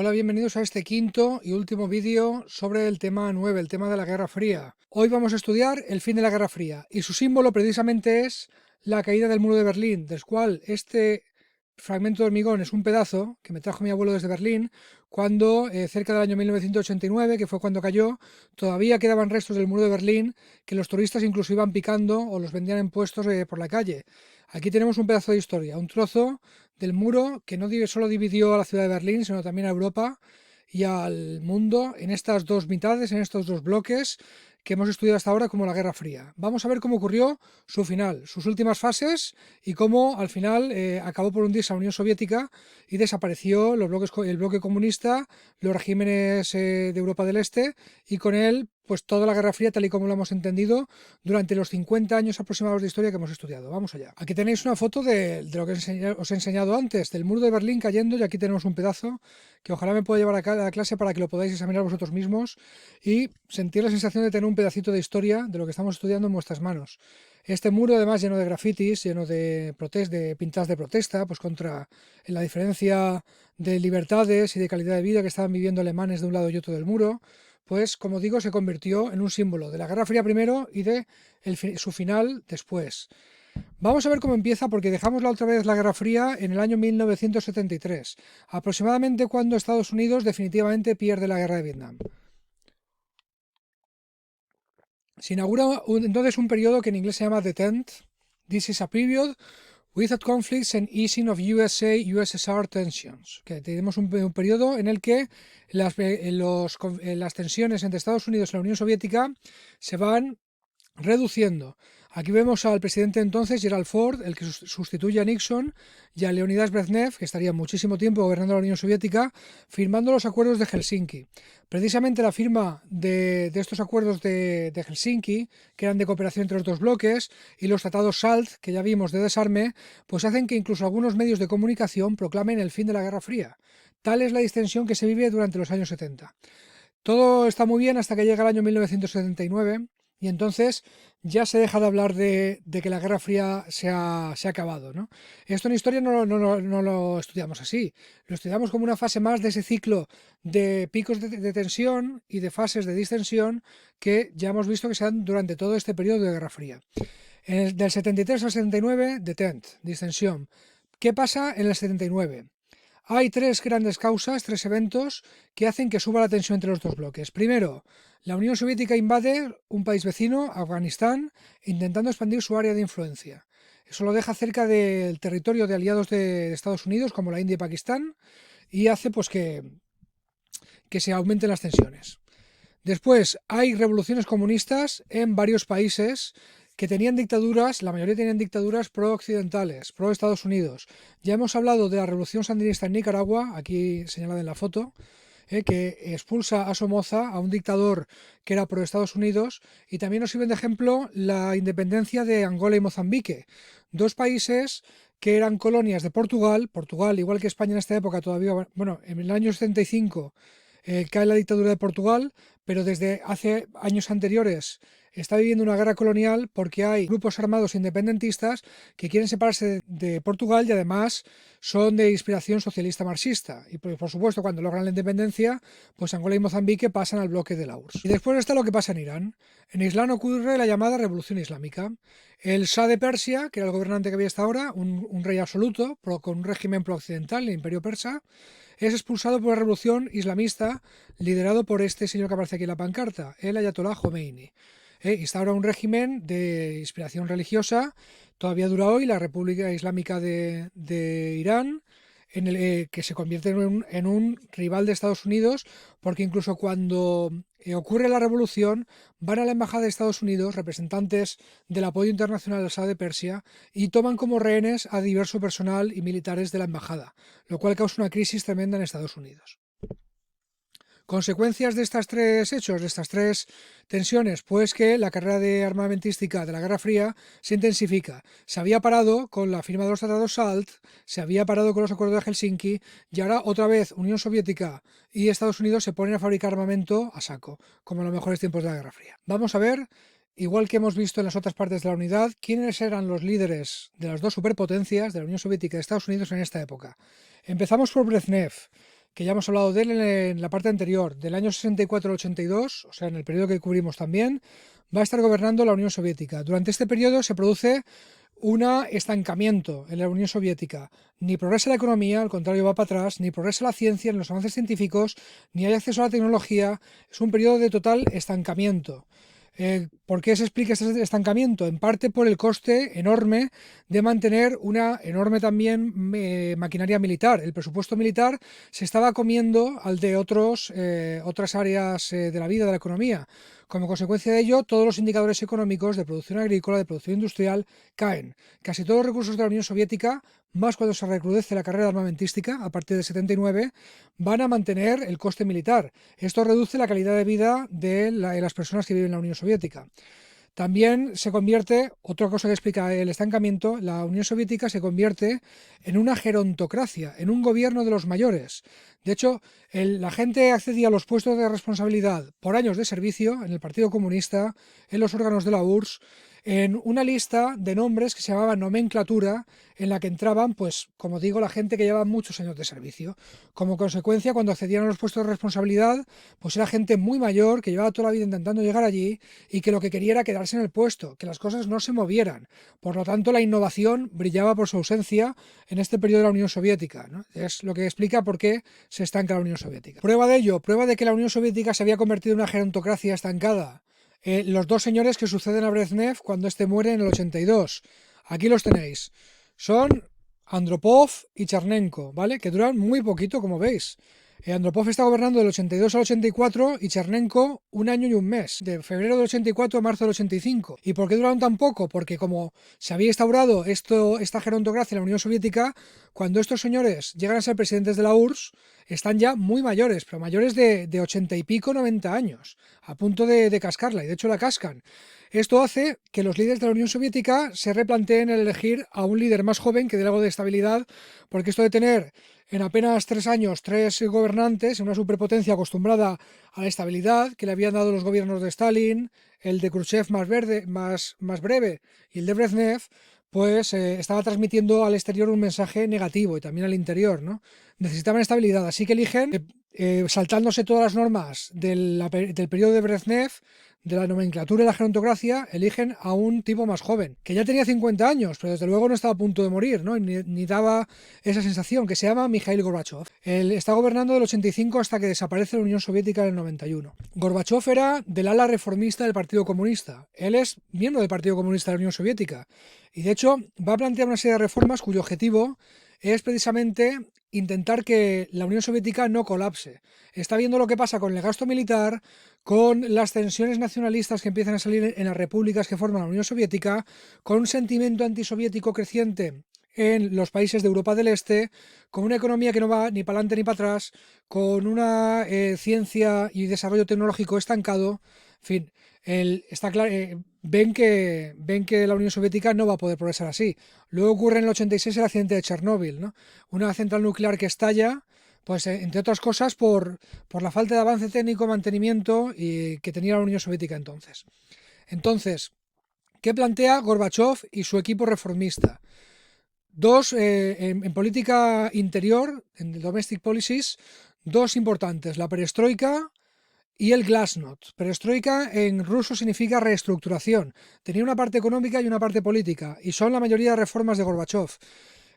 Hola, bienvenidos a este quinto y último vídeo sobre el tema 9, el tema de la Guerra Fría. Hoy vamos a estudiar el fin de la Guerra Fría y su símbolo precisamente es la caída del muro de Berlín, del cual este fragmento de hormigón es un pedazo que me trajo mi abuelo desde Berlín cuando cerca del año 1989, que fue cuando cayó, todavía quedaban restos del muro de Berlín que los turistas incluso iban picando o los vendían en puestos por la calle. Aquí tenemos un pedazo de historia, un trozo del muro que no solo dividió a la ciudad de Berlín, sino también a Europa y al mundo en estas dos mitades, en estos dos bloques que hemos estudiado hasta ahora como la Guerra Fría. Vamos a ver cómo ocurrió su final, sus últimas fases y cómo al final acabó por hundirse la Unión Soviética y desapareció el bloque comunista, los regímenes de Europa del Este y con él pues toda la Guerra Fría tal y como lo hemos entendido durante los 50 años aproximados de historia que hemos estudiado. Vamos allá. Aquí tenéis una foto de lo que os he enseñado antes, del muro de Berlín cayendo, y aquí tenemos un pedazo que ojalá me pueda llevar a la clase para que lo podáis examinar vosotros mismos y sentir la sensación de tener un pedacito de historia de lo que estamos estudiando en vuestras manos. Este muro, además, lleno de grafitis, lleno de pintadas de protesta, pues contra la diferencia de libertades y de calidad de vida que estaban viviendo alemanes de un lado y otro del muro, pues como digo, se convirtió en un símbolo de la Guerra Fría primero y de su final después. Vamos a ver cómo empieza, porque dejamos la otra vez la Guerra Fría en el año 1973, aproximadamente cuando Estados Unidos definitivamente pierde la Guerra de Vietnam. Se inaugura entonces un periodo que en inglés se llama The Tent. This is a period without conflicts and easing of USA-USSR tensions. Que tenemos un periodo en el que las tensiones entre Estados Unidos y la Unión Soviética se van reduciendo. Aquí vemos al presidente entonces, Gerald Ford, el que sustituye a Nixon, y a Leonidas Brezhnev, que estaría muchísimo tiempo gobernando la Unión Soviética, firmando los acuerdos de Helsinki. Precisamente la firma de estos acuerdos de Helsinki, que eran de cooperación entre los dos bloques, y los tratados SALT, que ya vimos, de desarme, pues hacen que incluso algunos medios de comunicación proclamen el fin de la Guerra Fría. Tal es la distensión que se vive durante los años 70. Todo está muy bien hasta que llega el año 1979 y entonces ya se deja de hablar de que la Guerra Fría se ha acabado, ¿no? Esto en historia no lo estudiamos así, lo estudiamos como una fase más de ese ciclo de picos de tensión y de fases de distensión que ya hemos visto que se dan durante todo este periodo de Guerra Fría. Del 73 al 79, Tent, distensión. ¿Qué pasa en el 79? Hay tres grandes causas, tres eventos que hacen que suba la tensión entre los dos bloques. Primero, la Unión Soviética invade un país vecino, Afganistán, intentando expandir su área de influencia. Eso lo deja cerca del territorio de aliados de Estados Unidos, como la India y Pakistán, y hace pues que se aumenten las tensiones. Después, hay revoluciones comunistas en varios países que tenían dictaduras, la mayoría tenían dictaduras pro-occidentales, pro-Estados Unidos. Ya hemos hablado de la revolución sandinista en Nicaragua, aquí señalada en la foto, que expulsa a Somoza, a un dictador que era pro-Estados Unidos, y también nos sirven de ejemplo la independencia de Angola y Mozambique, dos países que eran colonias de Portugal. Portugal, igual que España en esta época todavía, bueno, en el año 75 cae la dictadura de Portugal, pero desde hace años anteriores está viviendo una guerra colonial porque hay grupos armados independentistas que quieren separarse de Portugal y además son de inspiración socialista marxista. Y por supuesto, cuando logran la independencia, pues Angola y Mozambique pasan al bloque de la URSS. Y después está lo que pasa en Irán. En Islam ocurre la llamada Revolución Islámica. El Shah de Persia, que era el gobernante que había hasta ahora, un rey absoluto, con un régimen pro-occidental, el imperio persa, es expulsado por la revolución islamista liderado por este señor que aparece aquí en la pancarta, el Ayatollah Khomeini. Instaura un régimen de inspiración religiosa, todavía dura hoy, la República Islámica de Irán, que se convierte en un rival de Estados Unidos, porque incluso cuando ocurre la revolución, van a la embajada de Estados Unidos representantes del apoyo internacional al Shah de Persia y toman como rehenes a diverso personal y militares de la embajada, lo cual causa una crisis tremenda en Estados Unidos. Consecuencias de estos tres hechos, de estas tres tensiones, pues que la carrera armamentística de la Guerra Fría se intensifica. Se había parado con la firma de los tratados SALT, se había parado con los acuerdos de Helsinki y ahora otra vez Unión Soviética y Estados Unidos se ponen a fabricar armamento a saco, como en los mejores tiempos de la Guerra Fría. Vamos a ver, igual que hemos visto en las otras partes de la unidad, quiénes eran los líderes de las dos superpotencias, de la Unión Soviética y de Estados Unidos en esta época. Empezamos por Brezhnev, que ya hemos hablado de él en la parte anterior, del año 64 al 82, o sea, en el periodo que cubrimos también, va a estar gobernando la Unión Soviética. Durante este periodo se produce un estancamiento en la Unión Soviética. Ni progresa la economía, al contrario va para atrás, ni progresa la ciencia, ni los avances científicos, ni hay acceso a la tecnología. Es un periodo de total estancamiento. ¿Por qué se explica este estancamiento? En parte por el coste enorme de mantener una enorme también maquinaria militar. El presupuesto militar se estaba comiendo al de otras áreas de la vida, de la economía. Como consecuencia de ello, todos los indicadores económicos de producción agrícola, de producción industrial, caen. Casi todos los recursos de la Unión Soviética, más cuando se recrudece la carrera armamentística a partir de 79, van a mantener el coste militar. Esto reduce la calidad de vida de las personas que viven en la Unión Soviética. También se convierte, otra cosa que explica el estancamiento, la Unión Soviética se convierte en una gerontocracia, en un gobierno de los mayores. De hecho, la gente accedía a los puestos de responsabilidad por años de servicio en el Partido Comunista, en los órganos de la URSS, en una lista de nombres que se llamaba nomenclatura, en la que entraban, pues, como digo, la gente que llevaba muchos años de servicio. Como consecuencia, cuando accedían a los puestos de responsabilidad, pues era gente muy mayor, que llevaba toda la vida intentando llegar allí y que lo que quería era quedarse en el puesto, que las cosas no se movieran. Por lo tanto, la innovación brillaba por su ausencia en este periodo de la Unión Soviética, ¿no? Es lo que explica por qué se estanca la Unión Soviética. Prueba de ello, prueba de que la Unión Soviética se había convertido en una gerontocracia estancada. Los dos señores que suceden a Brezhnev cuando este muere en el 82. Aquí los tenéis. Son Andropov y Chernenko, ¿vale? Que duran muy poquito, como veis. Andropov está gobernando del 82 al 84 y Chernenko un año y un mes, de febrero del 84 a marzo del 85. ¿Y por qué duraron tan poco? Porque como se había instaurado esta gerontocracia en la Unión Soviética, cuando estos señores llegan a ser presidentes de la URSS, están ya muy mayores, pero mayores de 80 y pico, 90 años, a punto de cascarla, y de hecho la cascan. Esto hace que los líderes de la Unión Soviética se replanteen el elegir a un líder más joven que dé algo de estabilidad, porque esto de tener en apenas 3 años 3 gobernantes, una superpotencia acostumbrada a la estabilidad que le habían dado los gobiernos de Stalin, el de Khrushchev más breve y el de Brezhnev, pues estaba transmitiendo al exterior un mensaje negativo y también al interior, ¿no? Necesitaban estabilidad, así que eligen, saltándose todas las normas del periodo de Brezhnev, de la nomenclatura y la gerontocracia, eligen a un tipo más joven, que ya tenía 50 años, pero desde luego no estaba a punto de morir, ¿no? Ni daba esa sensación, que se llama Mikhail Gorbachev. Él está gobernando del 85 hasta que desaparece la Unión Soviética en el 91. Gorbachev era del ala reformista del Partido Comunista. Él es miembro del Partido Comunista de la Unión Soviética y de hecho va a plantear una serie de reformas cuyo objetivo es precisamente intentar que la Unión Soviética no colapse. Está viendo lo que pasa con el gasto militar, con las tensiones nacionalistas que empiezan a salir en las repúblicas que forman la Unión Soviética, con un sentimiento antisoviético creciente en los países de Europa del Este, con una economía que no va ni para adelante ni para atrás, con una ciencia y desarrollo tecnológico estancado. En fin, está claro, ven que la Unión Soviética no va a poder progresar así. Luego ocurre en el 86 el accidente de Chernóbil, ¿no? Una central nuclear que estalla, pues entre otras cosas por la falta de avance técnico, mantenimiento que tenía la Unión Soviética entonces. Entonces, ¿qué plantea Gorbachev y su equipo reformista? En política interior, en domestic policies, dos importantes, la perestroika y el glasnost. Perestroika en ruso significa reestructuración. Tenía una parte económica y una parte política, y son la mayoría de reformas de Gorbachev.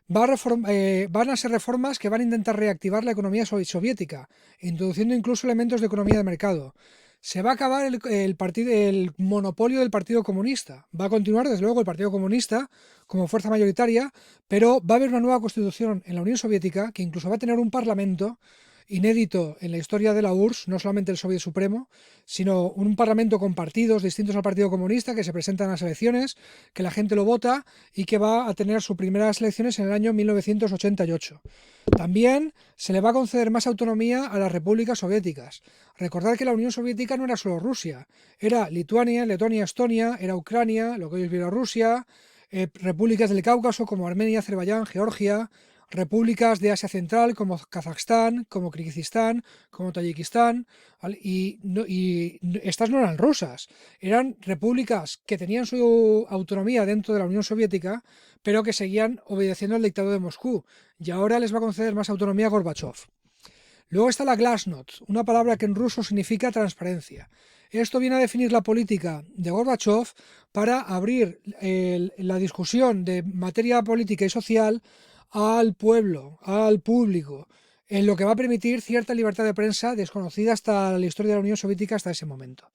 Van a ser reformas que van a intentar reactivar la economía soviética, introduciendo incluso elementos de economía de mercado. Se va a acabar el monopolio del Partido Comunista. Va a continuar, desde luego, el Partido Comunista como fuerza mayoritaria, pero va a haber una nueva constitución en la Unión Soviética que incluso va a tener un parlamento inédito en la historia de la URSS, no solamente el Soviet Supremo, sino un parlamento con partidos distintos al Partido Comunista que se presentan a las elecciones, que la gente lo vota y que va a tener sus primeras elecciones en el año 1988. También se le va a conceder más autonomía a las repúblicas soviéticas. Recordad que la Unión Soviética no era solo Rusia, era Lituania, Letonia, Estonia, era Ucrania, lo que hoy es Bielorrusia, repúblicas del Cáucaso como Armenia, Azerbaiyán, Georgia, repúblicas de Asia Central como Kazajstán, como Kirguistán, como Tayikistán, ¿vale? Y estas no eran rusas, eran repúblicas que tenían su autonomía dentro de la Unión Soviética, pero que seguían obedeciendo al dictado de Moscú, y ahora les va a conceder más autonomía a Gorbachev. Luego está la glasnost, una palabra que en ruso significa transparencia. Esto viene a definir la política de Gorbachev para abrir la discusión de materia política y social al pueblo, al público, en lo que va a permitir cierta libertad de prensa desconocida hasta la historia de la Unión Soviética hasta ese momento.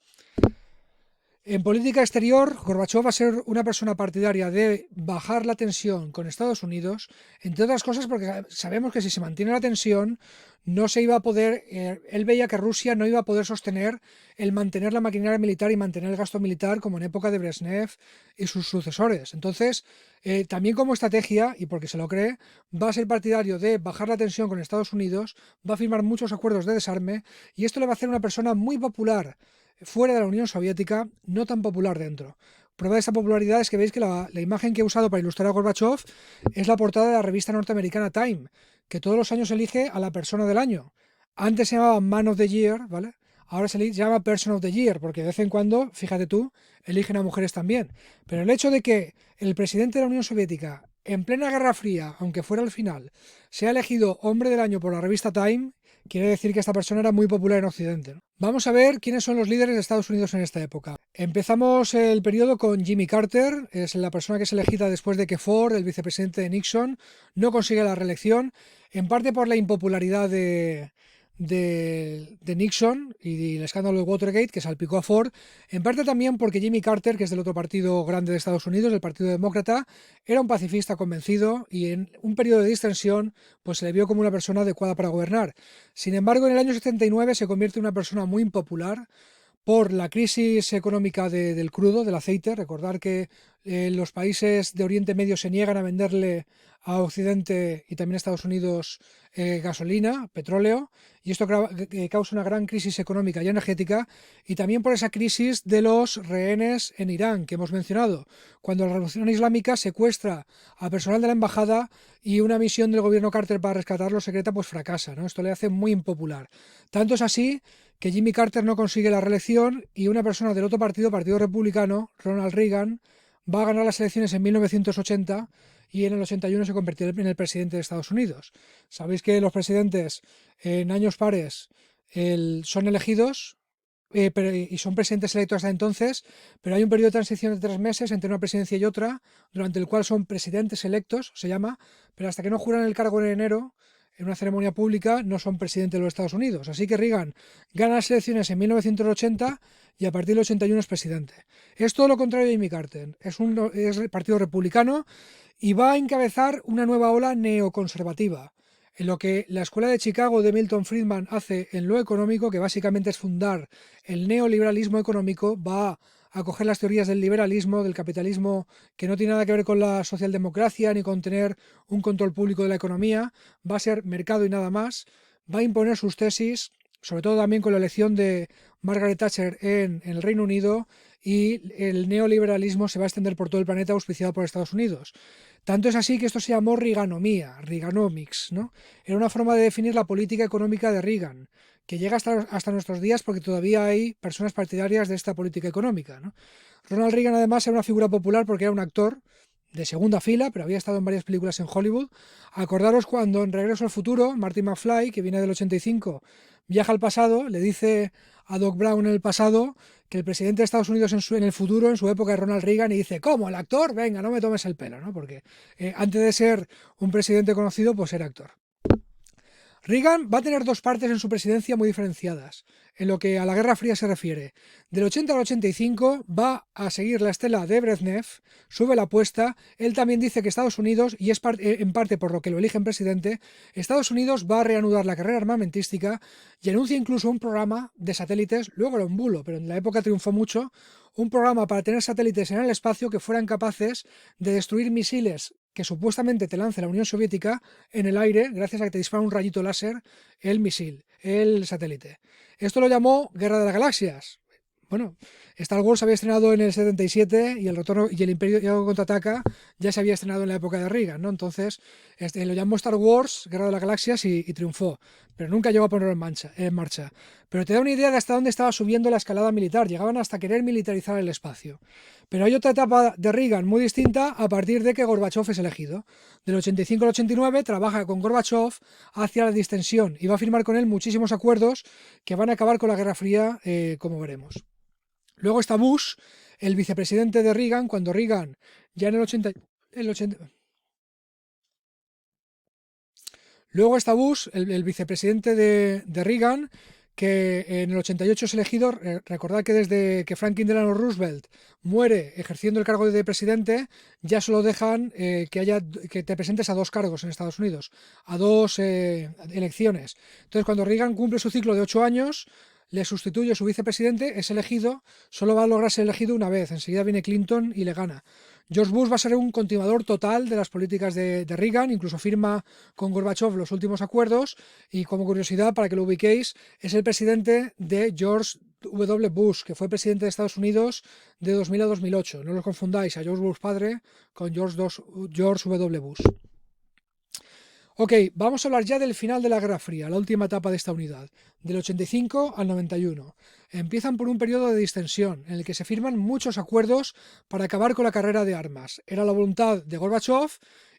En política exterior, Gorbachev va a ser una persona partidaria de bajar la tensión con Estados Unidos, entre otras cosas porque sabemos que si se mantiene la tensión no se iba a poder, él veía que Rusia no iba a poder sostener el mantener la maquinaria militar y mantener el gasto militar como en época de Brezhnev y sus sucesores. Entonces, también como estrategia, y porque se lo cree, va a ser partidario de bajar la tensión con Estados Unidos, va a firmar muchos acuerdos de desarme y esto le va a hacer una persona muy popular fuera de la Unión Soviética, no tan popular dentro. Prueba de esta popularidad es que veis que la imagen que he usado para ilustrar a Gorbachev es la portada de la revista norteamericana Time, que todos los años elige a la persona del año. Antes se llamaba Man of the Year, ¿vale? Ahora se llama Person of the Year, porque de vez en cuando, fíjate tú, eligen a mujeres también. Pero el hecho de que el presidente de la Unión Soviética, en plena Guerra Fría, aunque fuera al final, sea elegido hombre del año por la revista Time, quiere decir que esta persona era muy popular en Occidente, ¿no? Vamos a ver quiénes son los líderes de Estados Unidos en esta época. Empezamos el periodo con Jimmy Carter, es la persona que es elegida después de que Ford, el vicepresidente de Nixon, no consigue la reelección, en parte por la impopularidad de Nixon y el escándalo de Watergate que salpicó a Ford, en parte también porque Jimmy Carter, que es del otro partido grande de Estados Unidos, el Partido Demócrata, era un pacifista convencido y en un periodo de distensión pues se le vio como una persona adecuada para gobernar. Sin embargo, en el año 79 se convierte en una persona muy impopular por la crisis económica del crudo, del aceite. Recordar que los países de Oriente Medio se niegan a venderle a Occidente y también a Estados Unidos gasolina, petróleo, y esto causa una gran crisis económica y energética, y también por esa crisis de los rehenes en Irán que hemos mencionado, cuando la Revolución Islámica secuestra a personal de la embajada y una misión del gobierno Carter para rescatarlo secreta pues fracasa, ¿no? Esto le hace muy impopular. Tanto es así que Jimmy Carter no consigue la reelección y una persona del otro partido, Partido Republicano, Ronald Reagan, va a ganar las elecciones en 1980 y en el 81 se convirtió en el presidente de Estados Unidos. Sabéis que los presidentes en años pares son elegidos y son presidentes electos hasta entonces, pero hay un periodo de transición de 3 meses entre una presidencia y otra, durante el cual son presidentes electos, se llama, pero hasta que no juran el cargo en enero, en una ceremonia pública, no son presidente de los Estados Unidos. Así que Reagan gana las elecciones en 1980 y a partir del 81 es presidente. Es todo lo contrario de Jimmy Carter. Es el Partido Republicano y va a encabezar una nueva ola neoconservativa, en lo que la Escuela de Chicago de Milton Friedman hace en lo económico, que básicamente es fundar el neoliberalismo económico, va a coger las teorías del liberalismo, del capitalismo, que no tiene nada que ver con la socialdemocracia ni con tener un control público de la economía, va a ser mercado y nada más, va a imponer sus tesis, sobre todo también con la elección de Margaret Thatcher en el Reino Unido, y el neoliberalismo se va a extender por todo el planeta auspiciado por Estados Unidos. Tanto es así que esto se llamó Reaganomía, Reaganomics, ¿no? Era una forma de definir la política económica de Reagan, que llega hasta nuestros días porque todavía hay personas partidarias de esta política económica, ¿no? Ronald Reagan además era una figura popular porque era un actor de segunda fila, pero había estado en varias películas en Hollywood. Acordaros cuando en Regreso al Futuro, Marty McFly, que viene del 85, viaja al pasado, le dice a Doc Brown en el pasado que el presidente de Estados Unidos en el futuro, en su época, es Ronald Reagan, y dice, ¿cómo? ¿El actor? Venga, no me tomes el pelo, ¿no? Porque antes de ser un presidente conocido, pues era actor. Reagan va a tener 2 partes en su presidencia muy diferenciadas, en lo que a la Guerra Fría se refiere. Del 80 al 85 va a seguir la estela de Brezhnev, sube la apuesta, él también dice que Estados Unidos, y es en parte por lo que lo eligen presidente, Estados Unidos va a reanudar la carrera armamentística y anuncia incluso un programa de satélites, luego era un bulo, pero en la época triunfó mucho, un programa para tener satélites en el espacio que fueran capaces de destruir misiles que supuestamente te lance la Unión Soviética en el aire gracias a que te dispara un rayito láser el misil, el satélite. Esto lo llamó Guerra de las Galaxias. Bueno, Star Wars había estrenado en el 77 y el retorno y el Imperio contraataca ya se había estrenado en la época de Reagan, ¿no? Entonces lo llamó Star Wars, Guerra de las Galaxias y triunfó, pero nunca llegó a ponerlo en marcha. pero te da una idea de hasta dónde estaba subiendo la escalada militar. Llegaban hasta querer militarizar el espacio. Pero hay otra etapa de Reagan muy distinta a partir de que Gorbachev es elegido. Del 85 al 89 trabaja con Gorbachev hacia la distensión y va a firmar con él muchísimos acuerdos que van a acabar con la Guerra Fría, como veremos. Luego está Bush, el vicepresidente de Reagan, cuando Reagan ya en el 80. Luego está Bush, el vicepresidente de Reagan, que en el 88 es elegido. Recordad que desde que Franklin Delano Roosevelt muere ejerciendo el cargo de presidente, ya solo dejan que te presentes a dos cargos en Estados Unidos, a dos elecciones. Entonces, cuando Reagan cumple su ciclo de 8 años, le sustituye su vicepresidente, es elegido, solo va a lograr ser elegido una vez, enseguida viene Clinton y le gana. George Bush va a ser un continuador total de las políticas de Reagan, incluso firma con Gorbachev los últimos acuerdos, y como curiosidad, para que lo ubiquéis, es el presidente de George W. Bush, que fue presidente de Estados Unidos de 2000 a 2008. No los confundáis a George Bush padre con George W. Bush. Ok, vamos a hablar ya del final de la Guerra Fría, la última etapa de esta unidad, del 85 al 91. Empiezan por un periodo de distensión, en el que se firman muchos acuerdos para acabar con la carrera de armas. Era la voluntad de Gorbachev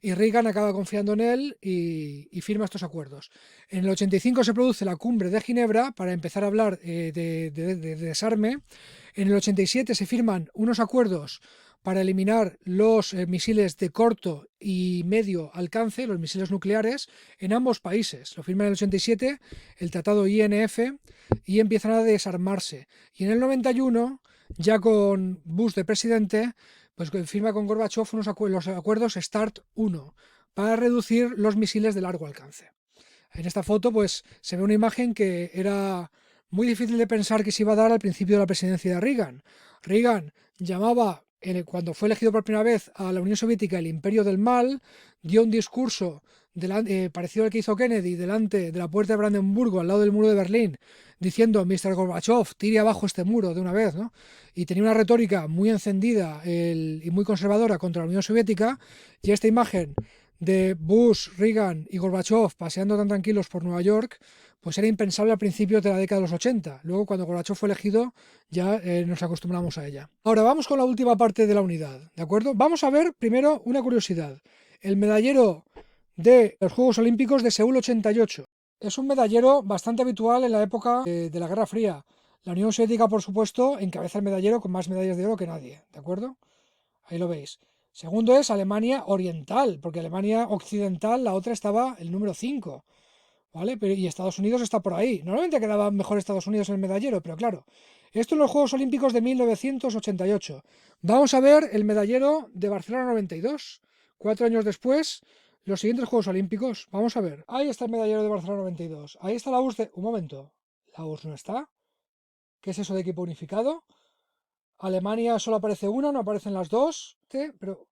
y Reagan acaba confiando en él y firma estos acuerdos. En el 85 se produce la cumbre de Ginebra para empezar a hablar de desarme. En el 87 se firman unos acuerdos para eliminar los misiles de corto y medio alcance, los misiles nucleares, en ambos países. Lo firman en el 87, el tratado INF, y empiezan a desarmarse. Y en el 91, ya con Bush de presidente, pues firma con Gorbachev los acuerdos START 1 para reducir los misiles de largo alcance. En esta foto pues se ve una imagen que era muy difícil de pensar que se iba a dar al principio de la presidencia de Reagan. Reagan llamaba, cuando fue elegido por primera vez, a la Unión Soviética el imperio del mal, dio un discurso parecido al que hizo Kennedy delante de la puerta de Brandenburgo, al lado del muro de Berlín, diciendo: Mr. Gorbachev, tire abajo este muro de una vez, ¿no? Y tenía una retórica muy encendida y muy conservadora contra la Unión Soviética, y esta imagen de Bush, Reagan y Gorbachev paseando tan tranquilos por Nueva York, pues era impensable al principio de la década de los 80. Luego, cuando Gorbachev fue elegido, ya nos acostumbramos a ella. Ahora vamos con la última parte de la unidad, ¿de acuerdo? Vamos a ver primero una curiosidad. El medallero de los Juegos Olímpicos de Seúl 88. Es un medallero bastante habitual en la época de la Guerra Fría. La Unión Soviética, por supuesto, encabeza el medallero con más medallas de oro que nadie, ¿de acuerdo? Ahí lo veis. Segundo es Alemania Oriental, porque Alemania Occidental, la otra estaba el número 5, ¿vale? Y Estados Unidos está por ahí. Normalmente quedaba mejor Estados Unidos en el medallero, pero claro, esto en los Juegos Olímpicos de 1988. Vamos a ver el medallero de Barcelona 92. 4 años después, los siguientes Juegos Olímpicos. Vamos a ver. Ahí está el medallero de Barcelona 92. Ahí está la URSS de... Un momento. ¿La URSS no está? ¿Qué es eso de equipo unificado? Alemania solo aparece una, no aparecen las dos, pero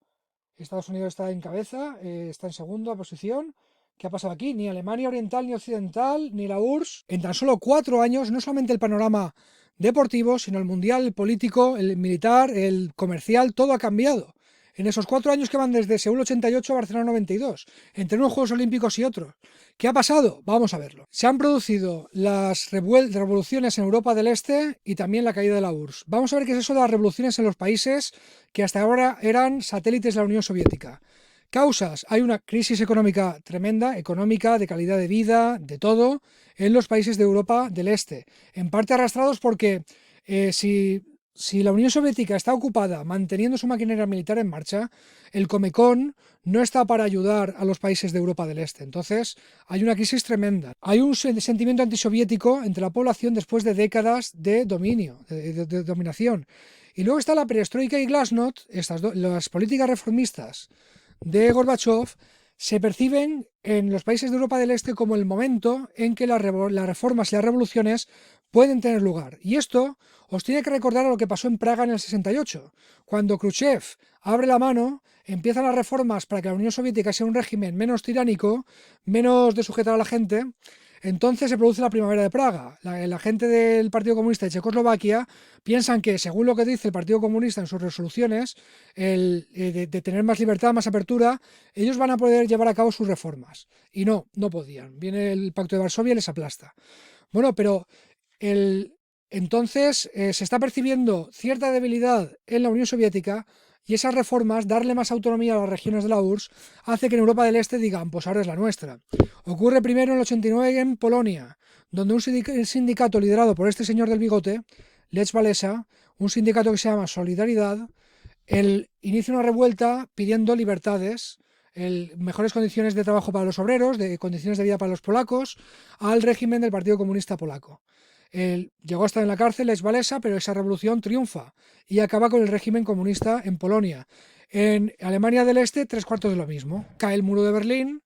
Estados Unidos está en cabeza, está en segunda posición. ¿Qué ha pasado aquí? Ni Alemania Oriental ni Occidental, ni la URSS. En tan solo 4 años, no solamente el panorama deportivo, sino el mundial, el político, el militar, el comercial, todo ha cambiado. En esos 4 años que van desde Seúl 88 a Barcelona 92, entre unos Juegos Olímpicos y otros. ¿Qué ha pasado? Vamos a verlo. Se han producido las revoluciones en Europa del Este y también la caída de la URSS. Vamos a ver qué es eso de las revoluciones en los países que hasta ahora eran satélites de la Unión Soviética. Causas: hay una crisis económica tremenda, económica, de calidad de vida, de todo, en los países de Europa del Este. En parte arrastrados porque si la Unión Soviética está ocupada manteniendo su maquinaria militar en marcha, el Comecon no está para ayudar a los países de Europa del Este. Entonces, hay una crisis tremenda. Hay un sentimiento antisoviético entre la población después de décadas de dominio, de dominación. Y luego está la perestroika y glasnost, las políticas reformistas de Gorbachev, se perciben en los países de Europa del Este como el momento en que las reformas y las revoluciones pueden tener lugar. Y esto os tiene que recordar a lo que pasó en Praga en el 68. Cuando Khrushchev abre la mano, empiezan las reformas para que la Unión Soviética sea un régimen menos tiránico, menos de sujetar a la gente. Entonces se produce la primavera de Praga. La gente del Partido Comunista de Checoslovaquia piensan que, según lo que dice el Partido Comunista en sus resoluciones, de tener más libertad, más apertura, ellos van a poder llevar a cabo sus reformas. Y no podían. Viene el Pacto de Varsovia y les aplasta. Bueno, pero Entonces se está percibiendo cierta debilidad en la Unión Soviética y esas reformas, darle más autonomía a las regiones de la URSS, hace que en Europa del Este digan, pues ahora es la nuestra. Ocurre primero en el 89 en Polonia, donde un sindicato liderado por este señor del bigote, Lech Walesa, un sindicato que se llama Solidaridad, inicia una revuelta pidiendo libertades, mejores condiciones de trabajo para los obreros, de condiciones de vida para los polacos, al régimen del Partido Comunista Polaco. Llegó a estar en la cárcel Lech Walesa, pero esa revolución triunfa y acaba con el régimen comunista en Polonia. En Alemania del Este, 3/4 de lo mismo. Cae el muro de Berlín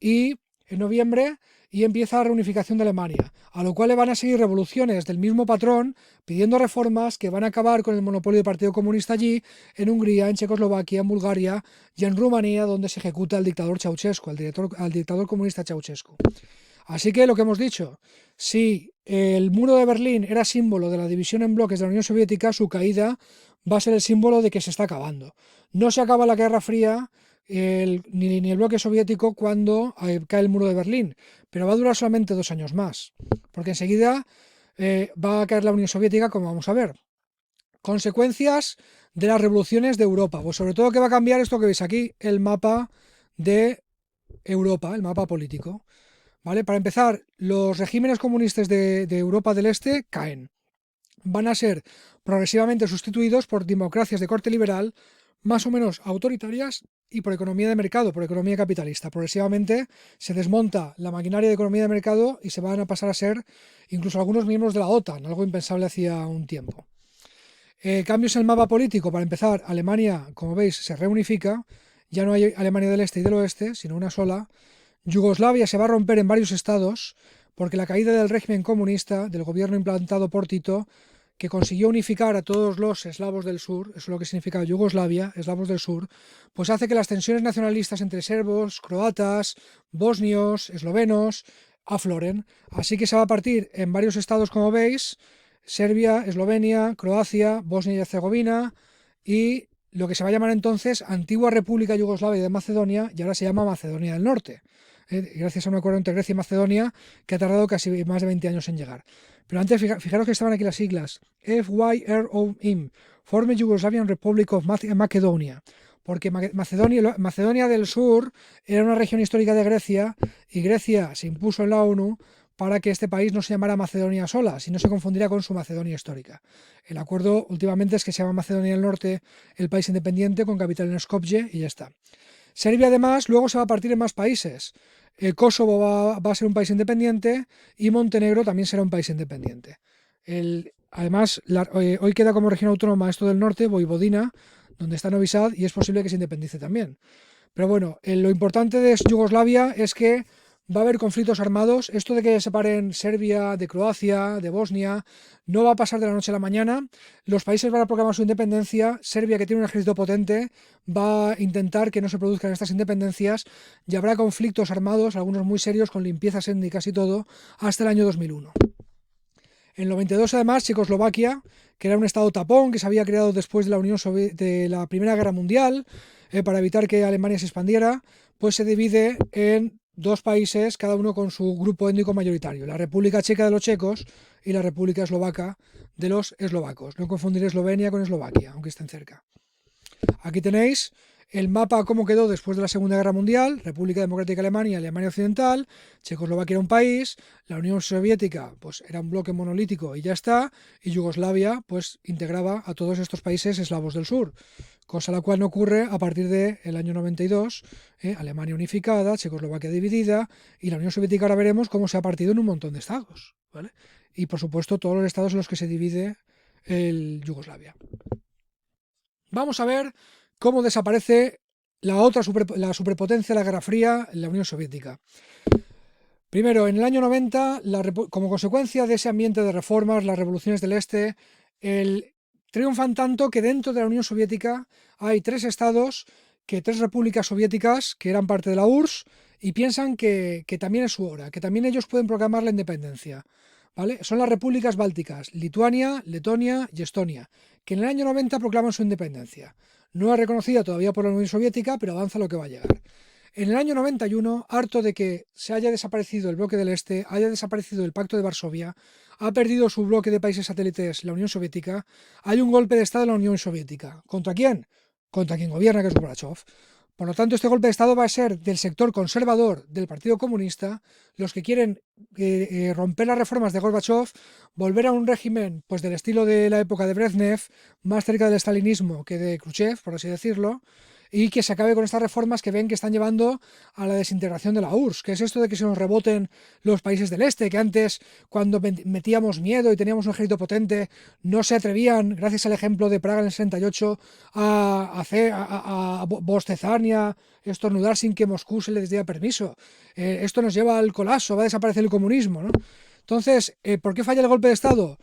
y en noviembre y empieza la reunificación de Alemania, a lo cual le van a seguir revoluciones del mismo patrón, pidiendo reformas que van a acabar con el monopolio del Partido Comunista allí, en Hungría, en Checoslovaquia, en Bulgaria y en Rumanía, donde se ejecuta al dictador Ceausescu, al dictador comunista Ceausescu. Así que lo que hemos dicho, si el muro de Berlín era símbolo de la división en bloques de la Unión Soviética, su caída va a ser el símbolo de que se está acabando. No se acaba la Guerra Fría ni el bloque soviético cuando cae el muro de Berlín, pero va a durar solamente 2 años más, porque enseguida va a caer la Unión Soviética, como vamos a ver. Consecuencias de las revoluciones de Europa, pues sobre todo que va a cambiar esto que veis aquí, el mapa de Europa, el mapa político. ¿Vale? Para empezar, los regímenes comunistas de Europa del Este caen. Van a ser progresivamente sustituidos por democracias de corte liberal, más o menos autoritarias, y por economía de mercado, por economía capitalista. Progresivamente se desmonta la maquinaria de economía de mercado y se van a pasar a ser incluso algunos miembros de la OTAN, algo impensable hacía un tiempo. Cambios en el mapa político. Para empezar, Alemania, como veis, se reunifica. Ya no hay Alemania del Este y del Oeste, sino una sola. Yugoslavia se va a romper en varios estados porque la caída del régimen comunista, del gobierno implantado por Tito, que consiguió unificar a todos los eslavos del sur, eso es lo que significa Yugoslavia, eslavos del sur, pues hace que las tensiones nacionalistas entre serbos, croatas, bosnios, eslovenos, afloren. Así que se va a partir en varios estados, como veis, Serbia, Eslovenia, Croacia, Bosnia y Herzegovina y lo que se va a llamar entonces Antigua República Yugoslavia de Macedonia y ahora se llama Macedonia del Norte. Gracias a un acuerdo entre Grecia y Macedonia que ha tardado casi más de 20 años en llegar. Pero antes, fijaros que estaban aquí las siglas FYROM, Former Yugoslavian Republic of Macedonia, porque Macedonia del Sur era una región histórica de Grecia y Grecia se impuso en la ONU para que este país no se llamara Macedonia sola, sino se confundiría con su Macedonia histórica. El acuerdo últimamente es que se llama Macedonia del Norte, el país independiente con capital en Skopje y ya está. Serbia además luego se va a partir en más países. Kosovo va a ser un país independiente y Montenegro también será un país independiente. Además, hoy queda como región autónoma esto del norte, Voivodina, donde está Novi Sad, y es posible que se independice también. Pero bueno, lo importante de Yugoslavia es que va a haber conflictos armados. Esto de que separen Serbia de Croacia, de Bosnia, no va a pasar de la noche a la mañana. Los países van a proclamar su independencia. Serbia, que tiene un ejército potente, va a intentar que no se produzcan estas independencias y habrá conflictos armados, algunos muy serios, con limpiezas étnicas y todo, hasta el año 2001. En el 92, además, Checoslovaquia, que era un estado tapón que se había creado después de de la Primera Guerra Mundial, para evitar que Alemania se expandiera, pues se divide en 2 países, cada uno con su grupo étnico mayoritario, la República Checa de los checos y la República Eslovaca de los eslovacos. No confundir Eslovenia con Eslovaquia, aunque estén cerca. Aquí tenéis el mapa cómo quedó después de la Segunda Guerra Mundial: República Democrática Alemania, Alemania Occidental, Checoslovaquia era un país, la Unión Soviética pues era un bloque monolítico y ya está, y Yugoslavia pues integraba a todos estos países eslavos del sur, cosa la cual no ocurre a partir del año 92, Alemania unificada, Checoslovaquia dividida, y la Unión Soviética ahora veremos cómo se ha partido en un montón de estados, ¿vale? Y por supuesto todos los estados en los que se divide Yugoslavia. Vamos a ver cómo desaparece la superpotencia de la Guerra Fría en la Unión Soviética. Primero, en el año 90, como consecuencia de ese ambiente de reformas, las revoluciones del Este, triunfan tanto que dentro de la Unión Soviética hay 3 estados, 3 repúblicas soviéticas que eran parte de la URSS y piensan que también es su hora, que también ellos pueden proclamar la independencia. ¿Vale? Son las repúblicas bálticas, Lituania, Letonia y Estonia, que en el año 90 proclaman su independencia. No es reconocida todavía por la Unión Soviética, pero avanza lo que va a llegar. En el año 91, harto de que se haya desaparecido el bloque del Este, haya desaparecido el Pacto de Varsovia, ha perdido su bloque de países satélites, la Unión Soviética, hay un golpe de Estado en la Unión Soviética. ¿Contra quién? Contra quien gobierna, que es Gorbachev. Por lo tanto, este golpe de Estado va a ser del sector conservador del Partido Comunista, los que quieren romper las reformas de Gorbachev, volver a un régimen pues, del estilo de la época de Brezhnev, más cerca del estalinismo que de Khrushchev, por así decirlo, y que se acabe con estas reformas que ven que están llevando a la desintegración de la URSS, que es esto de que se nos reboten los países del este, que antes, cuando metíamos miedo y teníamos un ejército potente, no se atrevían, gracias al ejemplo de Praga en el 68, a bostezar ni a estornudar sin que Moscú se les diera permiso. Esto nos lleva al colapso, va a desaparecer el comunismo, ¿no? Entonces, ¿por qué falla el golpe de Estado?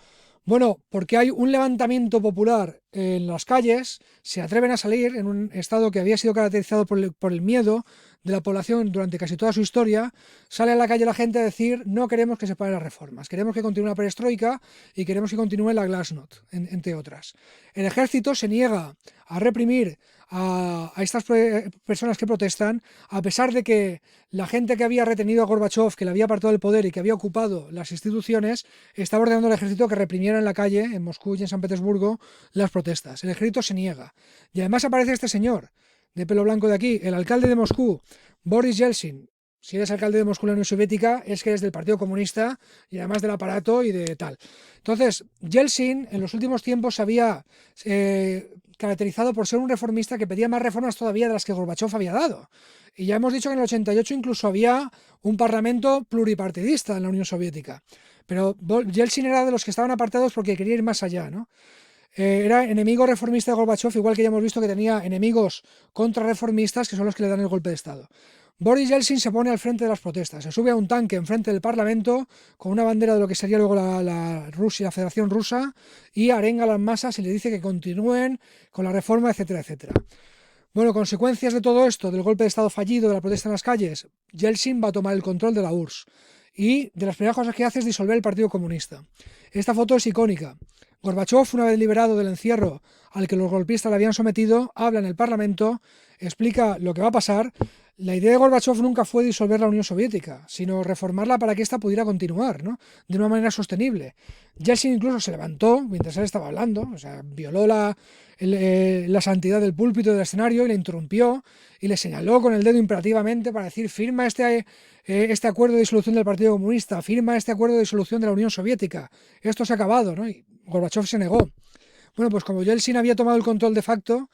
Bueno, porque hay un levantamiento popular en las calles, se atreven a salir en un estado que había sido caracterizado por el miedo de la población durante casi toda su historia, sale a la calle la gente a decir no queremos que se paren las reformas, queremos que continúe la perestroika y queremos que continúe la glasnost, entre otras. El ejército se niega a reprimir a estas personas que protestan, a pesar de que la gente que había retenido a Gorbachev, que le había apartado del poder y que había ocupado las instituciones, estaba ordenando al ejército que reprimiera en la calle, en Moscú y en San Petersburgo, las protestas. El ejército se niega. Y además aparece este señor, de pelo blanco de aquí, el alcalde de Moscú, Boris Yeltsin. Si eres alcalde de Moscú en la Unión Soviética, es que eres del Partido Comunista y además del aparato y de tal. Entonces, Yeltsin en los últimos tiempos se había caracterizado por ser un reformista que pedía más reformas todavía de las que Gorbachev había dado. Y ya hemos dicho que en el 88 incluso había un parlamento pluripartidista en la Unión Soviética. Pero Yeltsin era de los que estaban apartados porque quería ir más allá, ¿no? Era enemigo reformista de Gorbachev, igual que ya hemos visto que tenía enemigos contrarreformistas, que son los que le dan el golpe de Estado. Boris Yeltsin se pone al frente de las protestas, se sube a un tanque enfrente del Parlamento con una bandera de lo que sería luego la Federación Rusa y arenga a las masas y le dice que continúen con la reforma, etcétera, etcétera. Bueno, consecuencias de todo esto, del golpe de Estado fallido, de la protesta en las calles, Yeltsin va a tomar el control de la URSS y de las primeras cosas que hace es disolver el Partido Comunista. Esta foto es icónica. Gorbachev, una vez liberado del encierro al que los golpistas le habían sometido, habla en el Parlamento, explica lo que va a pasar. La idea de Gorbachev nunca fue disolver la Unión Soviética, sino reformarla para que ésta pudiera continuar, ¿no? De una manera sostenible. Yeltsin incluso se levantó mientras él estaba hablando, o sea, violó la santidad del púlpito del escenario y le interrumpió y le señaló con el dedo imperativamente para decir firma este acuerdo de disolución del Partido Comunista, firma este acuerdo de disolución de la Unión Soviética, esto se ha acabado, ¿no? Y Gorbachev se negó. Bueno, pues como Yeltsin había tomado el control de facto,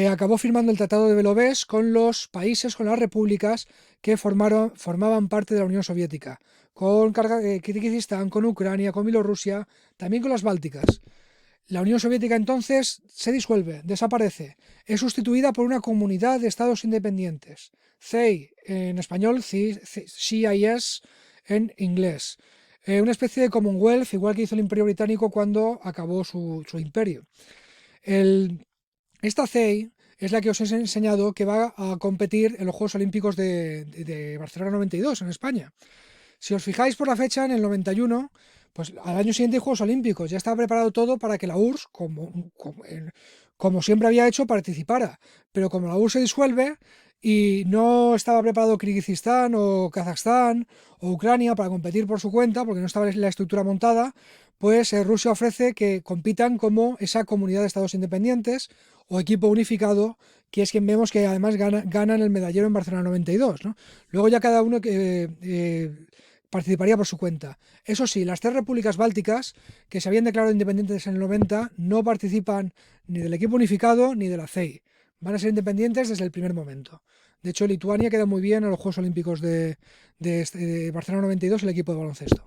acabó firmando el Tratado de Belovéz con los países, con las repúblicas que formaban parte de la Unión Soviética, con Kirguistán, con Ucrania, con Bielorrusia, también con las Bálticas. La Unión Soviética entonces se disuelve, desaparece, es sustituida por una comunidad de estados independientes, CEI en español, CIS en inglés. Una especie de Commonwealth, igual que hizo el Imperio Británico cuando acabó su imperio. Esta CEI es la que os he enseñado que va a competir en los Juegos Olímpicos de Barcelona 92 en España. Si os fijáis por la fecha, en el 91, pues al año siguiente hay Juegos Olímpicos, ya estaba preparado todo para que la URSS, como siempre había hecho, participara. Pero como la URSS se disuelve y no estaba preparado Kirguistán o Kazajstán o Ucrania para competir por su cuenta, porque no estaba la estructura montada, pues Rusia ofrece que compitan como esa comunidad de estados independientes o equipo unificado, que es quien vemos que además ganan el medallero en Barcelona 92, ¿no? Luego ya cada uno participaría por su cuenta. Eso sí, las tres repúblicas bálticas, que se habían declarado independientes en el 90, no participan ni del equipo unificado ni de la CEI. Van a ser independientes desde el primer momento. De hecho, Lituania queda muy bien a los Juegos Olímpicos de Barcelona 92, el equipo de baloncesto.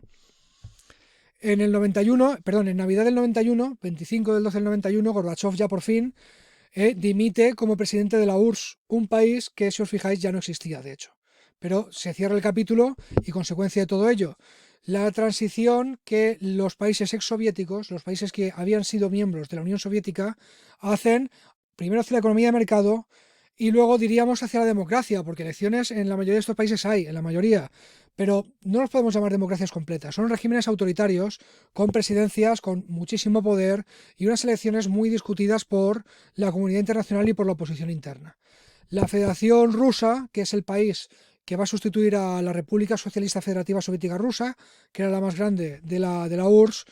En Navidad del 91, 25 del 12 del 91, Gorbachev ya por fin dimite como presidente de la URSS, un país que, si os fijáis, ya no existía, de hecho. Pero se cierra el capítulo y, consecuencia de todo ello, la transición que los países exsoviéticos, los países que habían sido miembros de la Unión Soviética, hacen primero hacia la economía de mercado y luego diríamos hacia la democracia, porque elecciones en la mayoría de estos países hay, en la mayoría, pero no los podemos llamar democracias completas, son regímenes autoritarios con presidencias con muchísimo poder y unas elecciones muy discutidas por la comunidad internacional y por la oposición interna. La Federación Rusa, que es el país que va a sustituir a la República Socialista Federativa Soviética Rusa, que era la más grande de la URSS,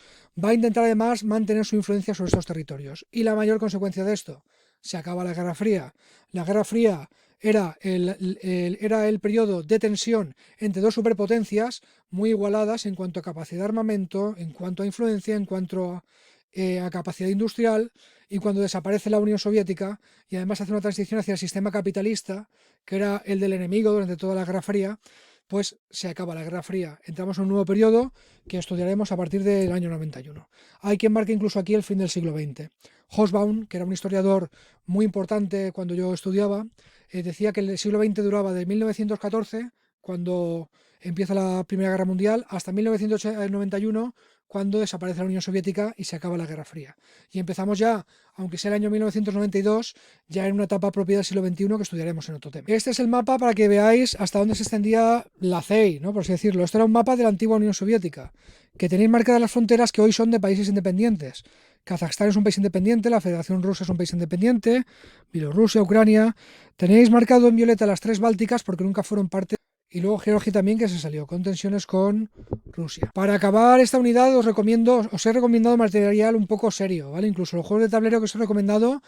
va a intentar además mantener su influencia sobre estos territorios. Y la mayor consecuencia de esto, se acaba la Guerra Fría. La Guerra Fría era el periodo de tensión entre dos superpotencias muy igualadas en cuanto a capacidad de armamento, en cuanto a influencia, en cuanto a capacidad industrial, y cuando desaparece la Unión Soviética y además hace una transición hacia el sistema capitalista, que era el del enemigo durante toda la Guerra Fría, pues se acaba la Guerra Fría. Entramos en un nuevo periodo que estudiaremos a partir del año 91. Hay quien marca incluso aquí el fin del siglo XX. Hobsbawm, que era un historiador muy importante cuando yo estudiaba, decía que el siglo XX duraba de 1914, cuando empieza la Primera Guerra Mundial, hasta 1991, cuando desaparece la Unión Soviética y se acaba la Guerra Fría. Y empezamos ya, aunque sea el año 1992, ya en una etapa propia del siglo XXI que estudiaremos en otro tema. Este es el mapa para que veáis hasta dónde se extendía la CEI, ¿no? Por así decirlo. Esto era un mapa de la antigua Unión Soviética, que tenéis marcadas las fronteras que hoy son de países independientes. Kazajstán es un país independiente, la Federación Rusa es un país independiente, Bielorrusia, Ucrania. Tenéis marcado en violeta las tres bálticas porque nunca fueron parte. Y luego Georgia también, que se salió con tensiones con Rusia. Para acabar esta unidad os he recomendado material un poco serio, ¿vale? Incluso los juegos de tablero que os he recomendado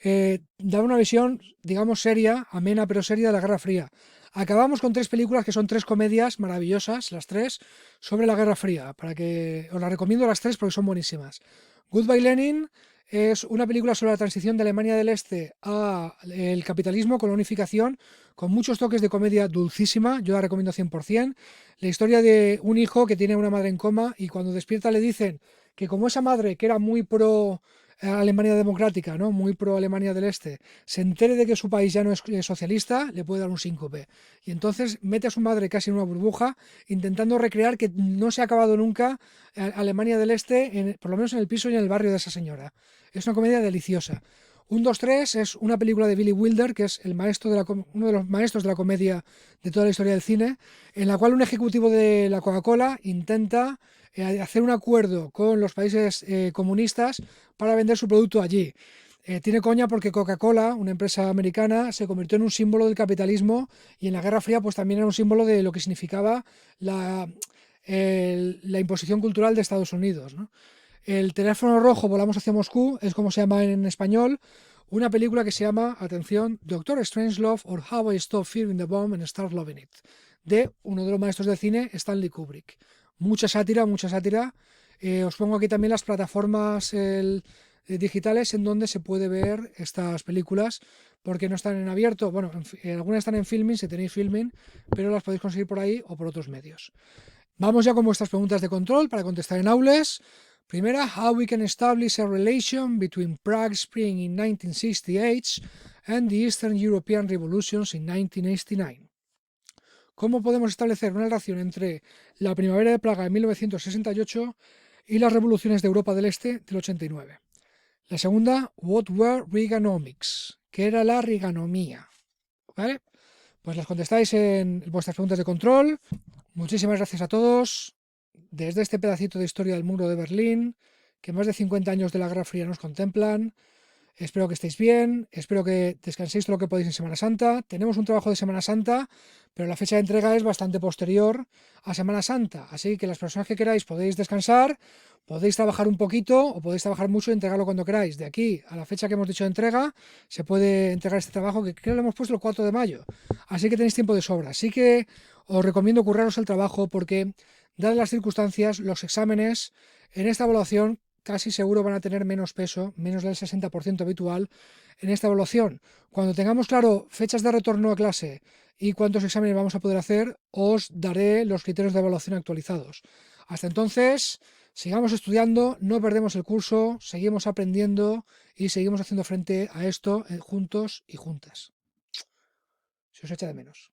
dan una visión, digamos, seria, amena pero seria de la Guerra Fría. Acabamos con tres películas que son tres comedias maravillosas, las tres, sobre la Guerra Fría. Para que os las recomiendo las tres porque son buenísimas. Goodbye Lenin es una película sobre la transición de Alemania del Este al capitalismo con la unificación, con muchos toques de comedia dulcísima, yo la recomiendo 100%. La historia de un hijo que tiene una madre en coma y cuando despierta le dicen que como esa madre, que era muy pro Alemania democrática, ¿no? Muy pro Alemania del Este, se entere de que su país ya no es socialista, le puede dar un síncope. Y entonces mete a su madre casi en una burbuja, intentando recrear que no se ha acabado nunca Alemania del Este, por lo menos en el piso y en el barrio de esa señora. Es una comedia deliciosa. 1, 2, 3 es una película de Billy Wilder, que es uno de los maestros de la comedia de toda la historia del cine, en la cual un ejecutivo de la Coca-Cola intenta hacer un acuerdo con los países comunistas para vender su producto allí. Tiene coña porque Coca-Cola, una empresa americana, se convirtió en un símbolo del capitalismo y en la Guerra Fría pues también era un símbolo de lo que significaba la imposición cultural de Estados Unidos, ¿no? El teléfono rojo, volamos hacia Moscú, es como se llama en español, una película que se llama, atención, Doctor Strangelove or How I Stop Fearing the Bomb and Start Loving It, de uno de los maestros del cine, Stanley Kubrick. Mucha sátira, mucha sátira. Os pongo aquí también las plataformas digitales en donde se puede ver estas películas, porque no están en abierto. Bueno, algunas están en Filmin, si tenéis Filmin, pero las podéis conseguir por ahí o por otros medios. Vamos ya con vuestras preguntas de control para contestar en aules. Primera, how we can establish a relation between Prague Spring in 1968 and the Eastern European Revolutions in 1989. ¿Cómo podemos establecer una relación entre la primavera de Praga de 1968 y las revoluciones de Europa del Este del 89? La segunda, what were Reaganomics? ¿Qué era la Reaganomía? ¿Vale? Pues las contestáis en vuestras preguntas de control. Muchísimas gracias a todos. Desde este pedacito de historia del muro de Berlín, que más de 50 años de la Guerra Fría nos contemplan. Espero que estéis bien, espero que descanséis todo lo que podéis en Semana Santa. Tenemos un trabajo de Semana Santa, pero la fecha de entrega es bastante posterior a Semana Santa, así que las personas que queráis podéis descansar, podéis trabajar un poquito o podéis trabajar mucho y entregarlo cuando queráis. De aquí a la fecha que hemos dicho de entrega, se puede entregar este trabajo, que creo que lo hemos puesto el 4 de mayo, así que tenéis tiempo de sobra. Así que os recomiendo curraros el trabajo porque, dadas las circunstancias, los exámenes en esta evaluación casi seguro van a tener menos peso, menos del 60% habitual en esta evaluación. Cuando tengamos claro fechas de retorno a clase y cuántos exámenes vamos a poder hacer, os daré los criterios de evaluación actualizados. Hasta entonces, sigamos estudiando, no perdemos el curso, seguimos aprendiendo y seguimos haciendo frente a esto juntos y juntas. Se os echa de menos.